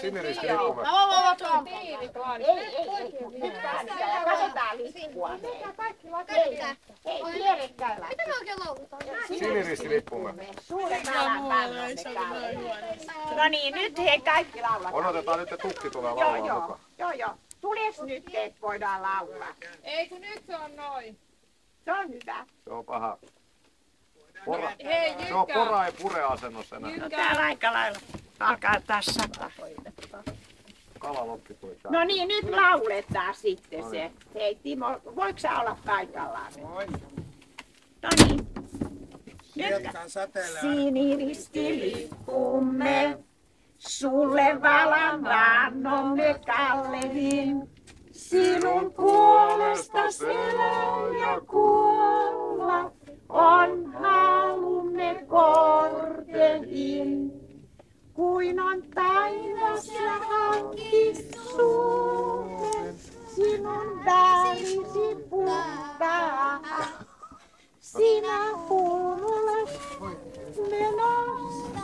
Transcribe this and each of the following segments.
Siniristilippuma. Nyt käännetään ja katsotaan lippua. Hei, vierekkäin laittaa. Mitä me oikein lauletaan? Siniristilippuma. Suuren alan pallon me No niin, nyt hei kaikki laulataan. Odotetaan nyt, että tukki tulee laulaa mukaan. Joo. Tules nyt, että voidaan laulaa. Ei kun nyt se on noin. Se on hyvä. Se on paha. Hei, Se on pora ei pure asennossa enää. No täällä aika lailla alkaa taas sataa. Kalalokki tuli täällä. No niin, nyt lauletaan sitten se. Hei Timo, voiko sä olla paikallaan? No niin. Siniristilippumme, sulle valan vannomme Kallehin. Sinun puolestasi elää ja kuolla on halumme korkein. Kuin on taivas ja hankis Suomen, sinun värisi puhtaa. Sinä kuululet menosta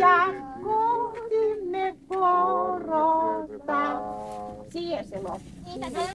ja kohti me korota. Siihen se loppuu.